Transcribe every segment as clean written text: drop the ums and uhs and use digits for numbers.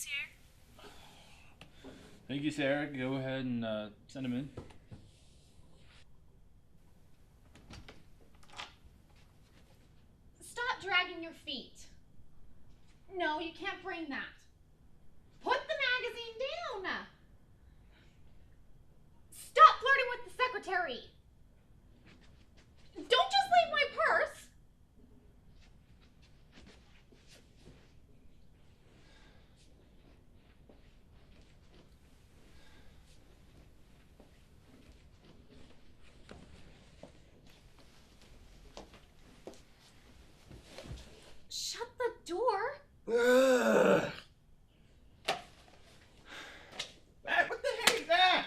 He's here. Thank you, Sarah. Go ahead and send him in. Stop dragging your feet. No, you can't bring that. Put the magazine down. Stop flirting with the secretary. Don't just leave my purse. Shut the door. What the heck is that?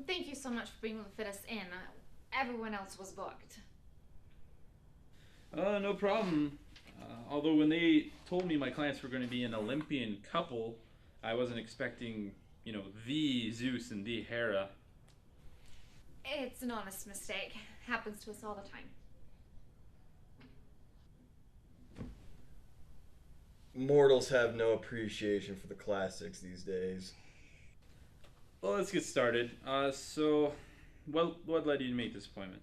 Thank you so much for being able to fit us in. Everyone else was booked. No problem. Although when they told me my clients were going to be an Olympian couple, I wasn't expecting, the Zeus and the Hera. It's an honest mistake. Happens to us all the time. Mortals have no appreciation for the classics these days. Well, let's get started. What led you to make this appointment?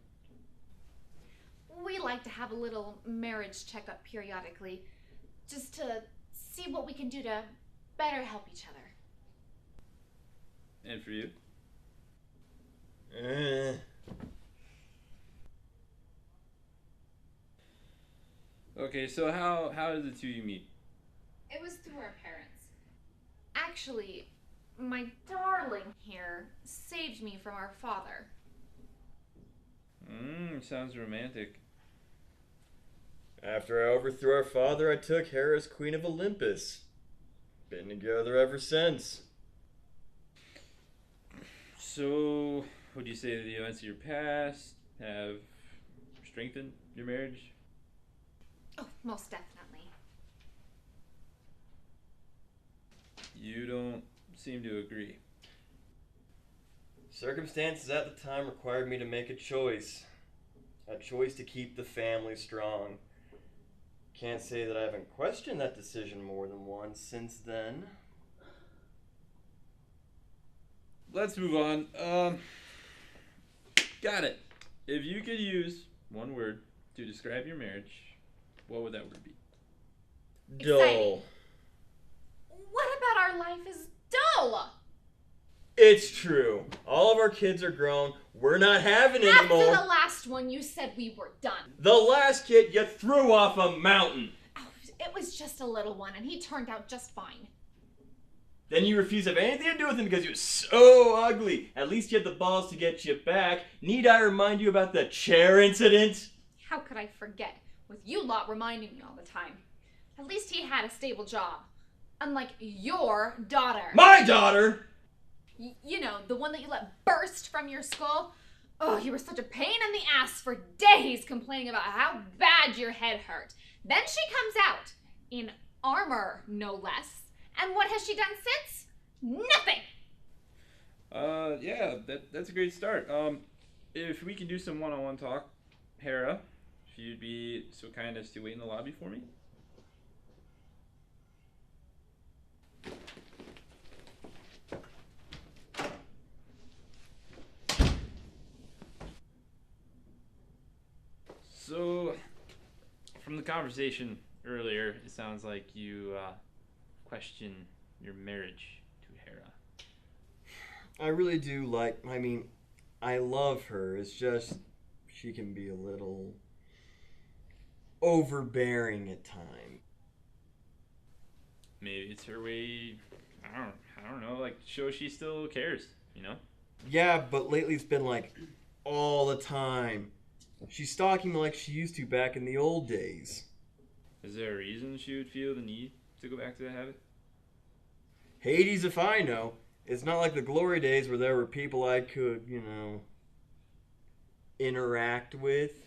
We like to have a little marriage checkup periodically, just to see what we can do to better help each other. And for you? Okay, so how did the two of you meet? It was through our parents. Actually, my darling here saved me from our father. Sounds romantic. After I overthrew our father, I took Hera as Queen of Olympus. Been together ever since. So, would you say that the events of your past have strengthened your marriage? Oh, most definitely. You don't seem to agree. Circumstances at the time required me to make a choice. A choice to keep the family strong. Can't say that I haven't questioned that decision more than once since then. Let's move on. Got it. If you could use one word to describe your marriage, what would that word be? Dull. Exciting. What about our life is dull? It's true. All of our kids are grown. We're not having After anymore. the last one, you said we were done. The last kid you threw off a mountain. Oh, it was just a little one, and he turned out just fine. Then you refused to have anything to do with him because he was so ugly. At least you had the balls to get you back. Need I remind you about the chair incident? How could I forget, with you lot reminding me all the time? At least he had a stable job. Unlike your daughter. My daughter? The one that you let burst from your skull? Oh, you were such a pain in the ass for days complaining about how bad your head hurt. Then she comes out, in armor, no less. And what has she done since? Nothing! Yeah, that's a great start. If we can do some one-on-one talk, Hera, if you'd be so kind as to wait in the lobby for me. So, from the conversation earlier, it sounds like you question your marriage to Hera. I really do I love her. It's just she can be a little overbearing at times. Maybe it's her way, I don't know, show she still cares, Yeah, but lately it's been all the time. She's stalking me like she used to back in the old days. Is there a reason she would feel the need to go back to that habit? Hades if I know. It's not like the glory days where there were people I could, interact with.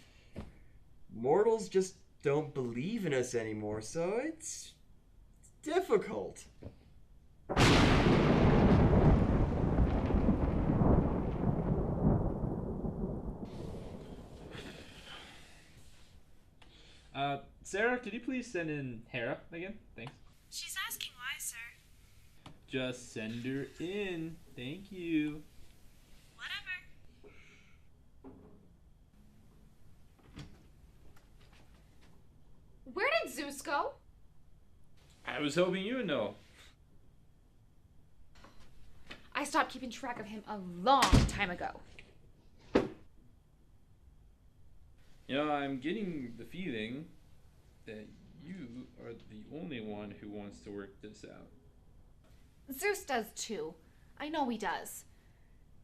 Mortals just don't believe in us anymore, so it's difficult. Sarah, could you please send in Hera again? Thanks. She's asking why, sir. Just send her in. Thank you. Whatever. Where did Zeus go? I was hoping you would know. I stopped keeping track of him a long time ago. You know, I'm getting the feeling that you are the only one who wants to work this out. Zeus does too. I know he does.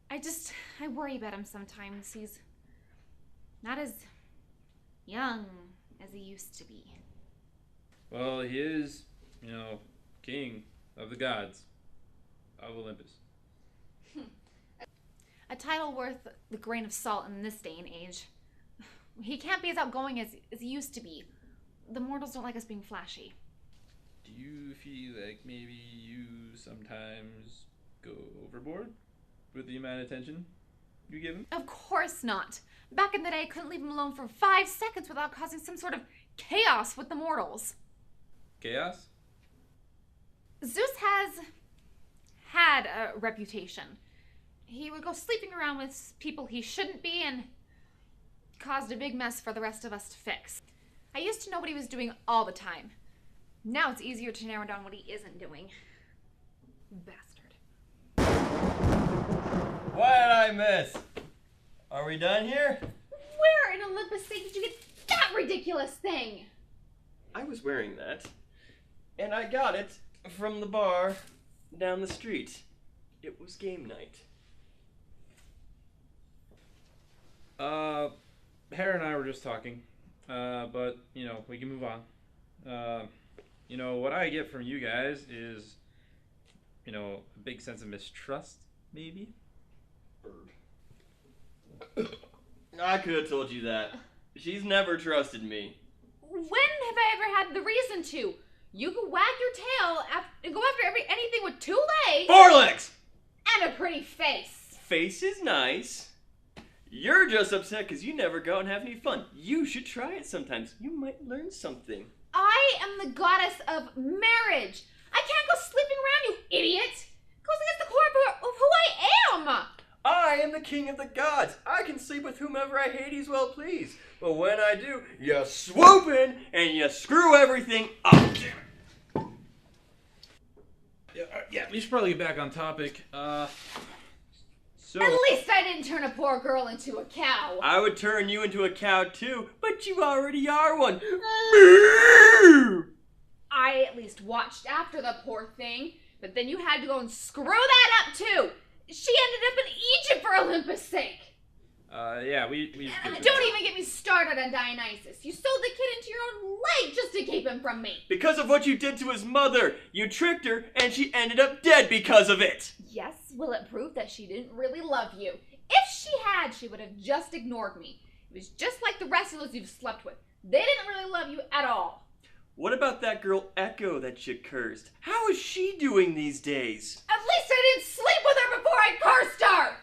I worry about him sometimes. He's not as young as he used to be. Well, he is, king of the gods of Olympus. A title worth the grain of salt in this day and age. He can't be as outgoing as he used to be. The mortals don't like us being flashy. Do you feel like maybe you sometimes go overboard with the amount of attention you give him? Of course not. Back in the day, I couldn't leave him alone for 5 seconds without causing some sort of chaos with the mortals. Chaos? Zeus has had a reputation. He would go sleeping around with people he shouldn't be and caused a big mess for the rest of us to fix. I used to know what he was doing all the time. Now it's easier to narrow down what he isn't doing. Bastard. What did I miss? Are we done here? Where in Olympus State did you get that ridiculous thing? I was wearing that, and I got it from the bar down the street. It was game night. Hera and I were just talking, but, we can move on. What I get from you guys is, a big sense of mistrust, maybe? I could have told you that. She's never trusted me. When have I ever had the reason to? You can wag your tail and go after anything with 2 legs 4 legs! and a pretty face. Face is nice. You're just upset because you never go and have any fun. You should try it sometimes. You might learn something. I am the goddess of marriage. I can't go sleeping around, you idiot. It goes against the core of who I am. I am the king of the gods. I can sleep with whomever I Hades well please. But when I do, you swoop in and you screw everything up. Yeah, we should probably get back on topic. At least I didn't turn a poor girl into a cow. I would turn you into a cow too, but you already are one. Moo! I at least watched after the poor thing, but then you had to go and screw that up too. She ended up in Egypt for Olympus' sake. Yeah, we Don't even get me started on Dionysus. You sewed the kid into your own leg just to keep him from me. Because of what you did to his mother. You tricked her and she ended up dead because of it. Yes, will it prove that she didn't really love you? If she had, she would have just ignored me. It was just like the rest of those you've slept with. They didn't really love you at all. What about that girl Echo that you cursed? How is she doing these days? At least I didn't sleep with her before I cursed her!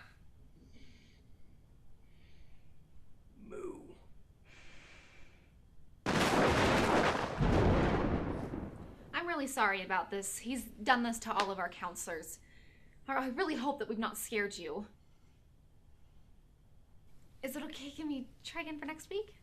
I'm really sorry about this. He's done this to all of our counselors. I really hope that we've not scared you. Is it okay? Can we try again for next week?